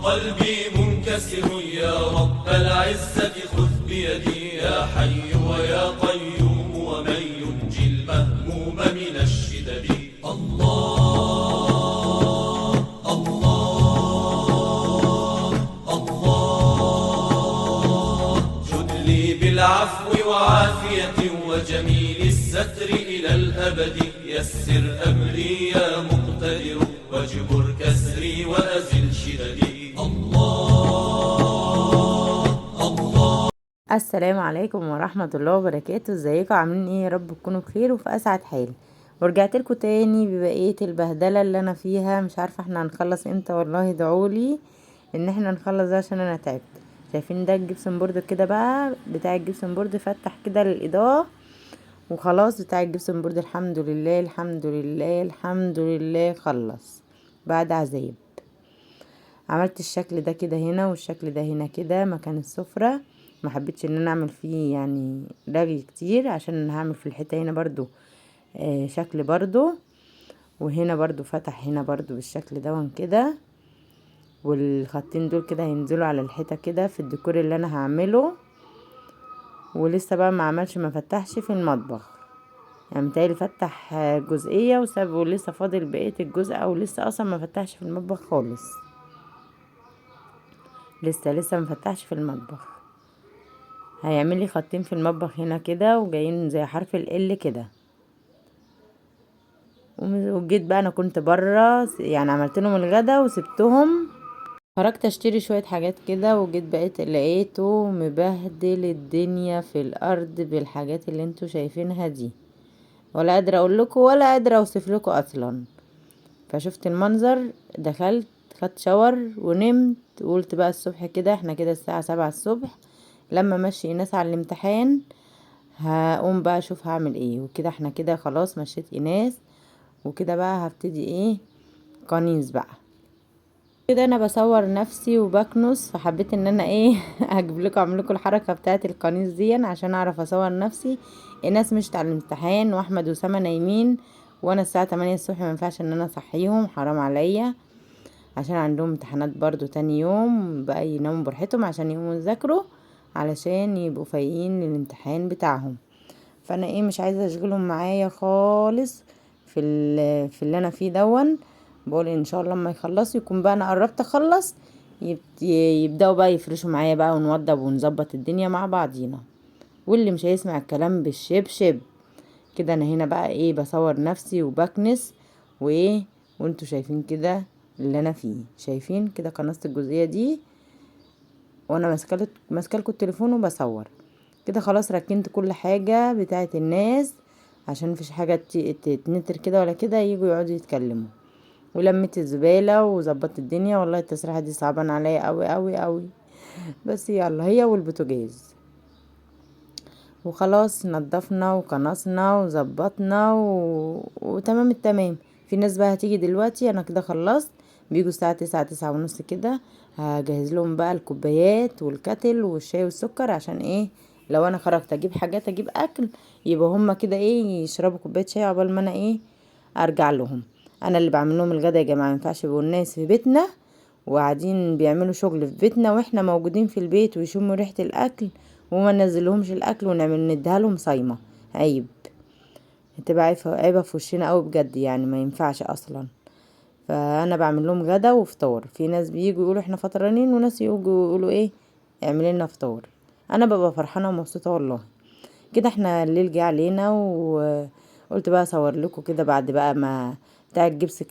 قلبي منكسر يا رب العزة خذ بيدي يا حي ويا قيوم ومن ينجي المهموم من الشدد. الله الله الله جد لي بالعفو وعافية وجميل الستر إلى الأبد. يسر أمري يا مقتدر واجبر كسري وأزل شددي. الله الله. السلام عليكم ورحمة الله وبركاته. ازيكم عاملين ايه؟ يا رب تكونوا بخير وفي اسعد حال. ورجعت لكم تاني ببقية البهدلة اللي انا فيها. مش عارفة احنا هنخلص امتى، والله ادعولي ان احنا نخلص ده عشان انا تعبت. شايفين ده الجبسن بورد كده بقى بتاع الجبسن بورد، فتح كده للاضاءة وخلاص. بتاع الجبسن بورد الحمد لله الحمد لله الحمد لله خلص بعد عذاب. عملت الشكل ده كده هنا والشكل ده هنا كده مكان السفرة. ما حبيتش ان انا اعمل فيه يعني رغي كتير، عشان انا هعمل في الحته هنا برضو شكل برضو، وهنا برضو فتح هنا برضو بالشكل ده كده، والخطين دول كده هينزلوا على الحيطه كده في الديكور اللي انا هعمله. ولسه بقى ما عملش، ما فتحش في المطبخ يعني، متهيألي فتح جزئيه وساب ولسه فاضل بقيه الجزء، او لسه اصلا ما فتحش في المطبخ خالص. لسه ما فتحش في المطبخ. هيعمل لي خطين في المطبخ هنا كده وجايين زي حرف ال كده. وجيت بقى، انا كنت بره يعني، عملت لهم الغدا وسبتهم. خرجت اشتري شويه حاجات كده، وجيت بقيت لقيته مبهدل الدنيا في الارض بالحاجات اللي انتوا شايفينها دي، ولا قادره اقول لكم ولا قادره اوصف لكم اصلا. فشفت المنظر، دخلت خدت شاور ونمت، وقلت بقى الصبح كده، احنا كده الساعه 7 الصبح، لما مشي ايناس على الامتحان هقوم بقى اشوف هعمل ايه. وكده احنا كده خلاص مشيت ايناس، وكده بقى هبتدي ايه قنيص بقى كده. انا بصور نفسي وبكنس، فحبيت ان انا ايه هجيب لكم اعمل لكم الحركه بتاعه القنيص دي عشان اعرف اصور نفسي. الناس مشت على الامتحان، واحمد وسما نايمين، وانا الساعه 8 الصبح ما ينفعش ان انا اصحيهم، حرام عليا، عشان عندهم امتحانات برضو تاني يوم بقى، يناموا براحتهم عشان يقوموا يذاكروا علشان يبقوا فايقين للامتحان بتاعهم. فانا ايه مش عايزه اشغلهم معايا خالص في اللي انا فيه بقول ان شاء الله لما يخلصوا يكون بقى انا قربت اخلص، يبداوا بقى يفرشوا معايا بقى ونوضب ونظبط الدنيا مع بعضينا. واللي مش هيسمع الكلام بالشبشب. كده انا هنا بقى ايه بصور نفسي وبكنس وايه، وانتوا شايفين كده اللي انا فيه، شايفين كده قناصة الجزئية دي، وانا ماسكه لكم التليفون وبصور كده. خلاص ركنت كل حاجة بتاعت الناس، عشان مفيش حاجة تتنتر كده ولا كده يجوا يقعدوا يتكلموا. ولميت الزبالة وظبطت الدنيا. والله التسريحة دي صعبان عليا قوي قوي قوي، بس يلا هي والبوتاجاز. وخلاص نضفنا وكنسنا وظبطنا وتمام التمام. في ناس بقى هتيجي دلوقتي، انا كده خلصت، بيجوا الساعة 9 9:30 كده. هجهز لهم بقى الكوبايات والكتل والشاي والسكر، عشان ايه لو انا خرجت اجيب حاجات اجيب اكل، يبقى هما كده ايه يشربوا كوباية شاي عقبال ما انا ايه ارجع لهم. انا اللي بعمل لهم الغدا يا جماعة، ما ينفعش يبقوا الناس في بيتنا وقاعدين بيعملوا شغل في بيتنا واحنا موجودين في البيت ويشموا ريحة الاكل وما ننزلهمش الاكل ونعمل نديها لهم صايمة. عيب، هتبقى عيبة في وشنا قوي بجد يعني، ما ينفعش اصلا. فانا بعمل لهم غدا وفطار. في ناس بييجوا يقولوا احنا فطرانين، وناس يجوا يقولوا ايه اعمل لنا فطار. انا ببقى فرحانه ومبسوطه والله. كده احنا الليل جه علينا، وقلت بقى اصور لكم كده بعد بقى ما بتاع الجبس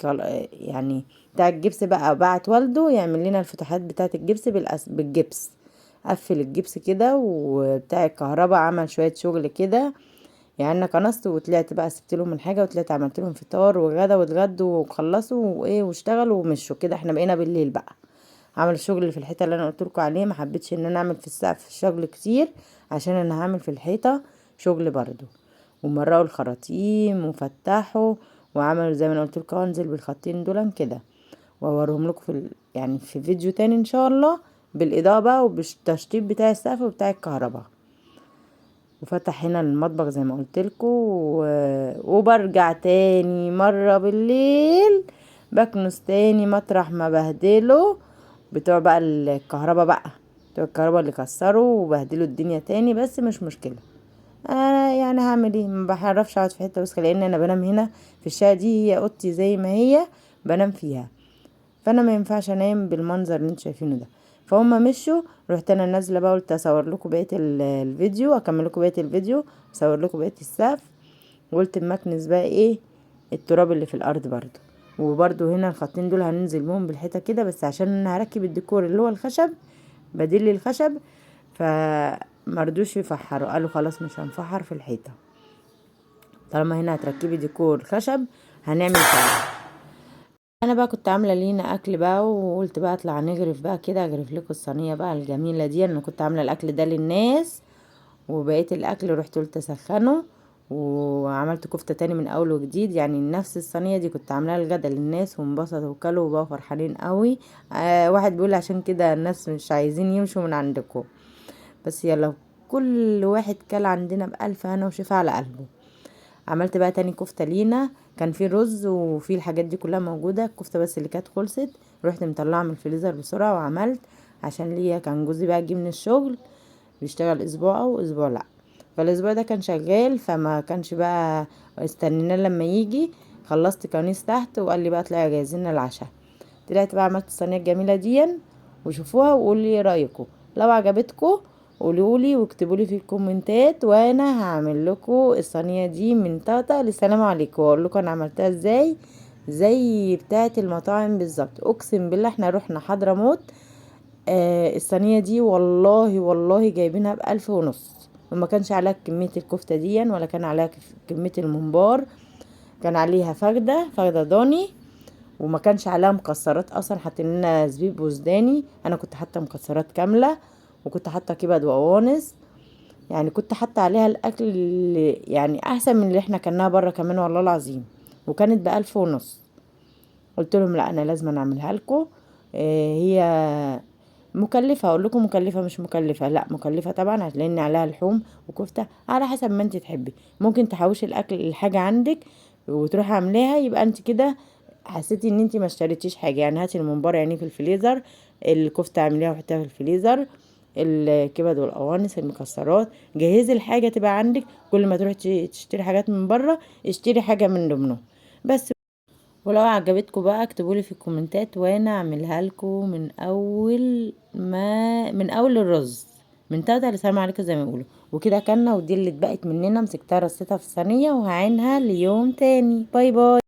يعني بتاع الجبس بقى بعت والده يعمل لنا الفتحات بتاعه الجبس بالجبس. قفل الجبس كده، وبتاع الكهرباء عمل شويه شغل كده يعني. انا كنست وطلعت بقى سبت لهم الحاجه وطلعت عملت لهم فطار وغدا واتغدوا وخلصوا وايه واشتغلوا ومشوا. كده احنا بقينا بالليل بقى. عمل الشغل اللي في الحيطه اللي انا قلت لكم عليه، ما حبيتش ان انا اعمل في السقف الشغل كتير، عشان انا هعمل في الحيطه شغل برضو. ومرقوا الخراطيم وفتحوا وعملوا زي ما انا قلت لكم، هنزل بالخطين دول كده واوريهم لكم يعني في فيديو تاني ان شاء الله، بالاضاءه بقى وبالتشطيب بتاع السقف وبتاع الكهرباء. وفتح هنا المطبخ زي ما قلت لكم وبرجع تاني مرة بالليل بكنس تاني مطرح ما بهدله، بتوع بقى الكهرباء بقى، بتوع الكهرباء اللي كسروا وبهدلوا الدنيا تاني، بس مش مشكلة. انا يعني هعمل ايه، ما بعرفش اقعد في حته وسخه، لان انا بنام هنا في الشقه دي، هي اوضتي زي ما هي بنام فيها، فانا ما ينفعش انام بالمنظر اللي انتوا شايفينه ده. فهم مشوا، رحت انا نازله بقى، قلت اصور لكم بقيه الفيديو، اكمل لكم بقيه الفيديو، اصور لكم بقيه السقف. وقلت المكنس بقى ايه التراب اللي في الارض برضو، وبرضو هنا الخطين دول هننزل بهم بالحيطه كده، بس عشان انا هركب الديكور اللي هو الخشب بديل للخشب، فمرضوش يفحروا، قالوا خلاص مش هنفحر في الحيطه، طالما هنا هتركبي ديكور خشب هنعمل كده. انا بقى كنت عامله لينا اكل بقى، وقلت بقى اطلع نغرف بقى كده، اغرف لكم الصينيه بقى الجميله دي. انا كنت عامله الاكل ده للناس، وبقيت الاكل رحت قلت اسخنه، وعملت كفته تاني من اول وجديد، يعني نفس الصينيه دي كنت عاملاها الغدا للناس، وانبسطوا وكلوا وبقوا فرحانين قوي. واحد بيقول عشان كده الناس مش عايزين يمشوا من عندكم، بس يلا كل واحد كل عندنا بألف هنا وشفا على قلبه. عملت بقى تاني كفتة لينا، كان في رز وفي الحاجات دي كلها موجودة، الكفتة بس اللي كانت خلصت، رحت مطلعها من الفريزر بسرعة وعملت، عشان ليا كان جوزي بقى جه من الشغل، بيشتغل اسبوع او اسبوع لا، فالاسبوع ده كان شغال، فما كانش بقى استنينا لما يجي، خلصت كنيس تحت وقال لي بقى اطلعي جاهزين العشاء. طلعت بقى عملت الصينيه الجميله دي، وشوفوها وقولوا لي ايه رايكم، لو عجبتكم قولولي واكتبولي في الكومنتات، وانا هعمل لكم الصينيه دي من طاطا للسلام عليكم، واقول لكم انا عملتها ازاي، زي بتاعه المطاعم بالظبط. اقسم بالله احنا رحنا حضرموت، الصينيه دي والله والله جايبينها ب1500، وما كانش عليها كميه الكفته دي، ولا كان عليها كميه الممبار، كان عليها فخده ضاني، وما كانش عليها مكسرات اصلا، حاطين لنا زبيب وزداني، انا كنت حاطه مكسرات كامله، وكنت حاطه كبد وقوانص، يعني كنت حاطه عليها الاكل اللي يعني احسن من اللي احنا كلناها بره كمان والله العظيم، وكانت ب1500. قلت لهم لا انا لازم اعملها لكم. هي مكلفة، اقول لكم مكلفة مش مكلفة، لا مكلفة طبعا، لان عليها لحوم وكفتة على حسب ما انت تحبي، ممكن تحوشي الاكل الحاجة عندك وتروحي عاملاها، يبقى انت كده حسيتي ان انت ما اشتريتيش حاجة. يعني هاتي الممبار يعني في الفريزر، الكفتة اعمليها وحطيها في الفريزر، الكبد والقوانص المكسرات، جهزي الحاجة تبقى عندك، كل ما تروحي تشتري حاجات من بره اشتري حاجة من ضمنهم بس. ولو عجبتكم بقى اكتبولي في الكومنتات، وانا اعملها لكم من اول الرز، من تلاتة لسلام عليكم زي ما بيقولوا. وكده كنا، ودي اللي اتبقت مننا مسكتها رصيتها في الصينيه، وهعينها ليوم تاني. باي باي.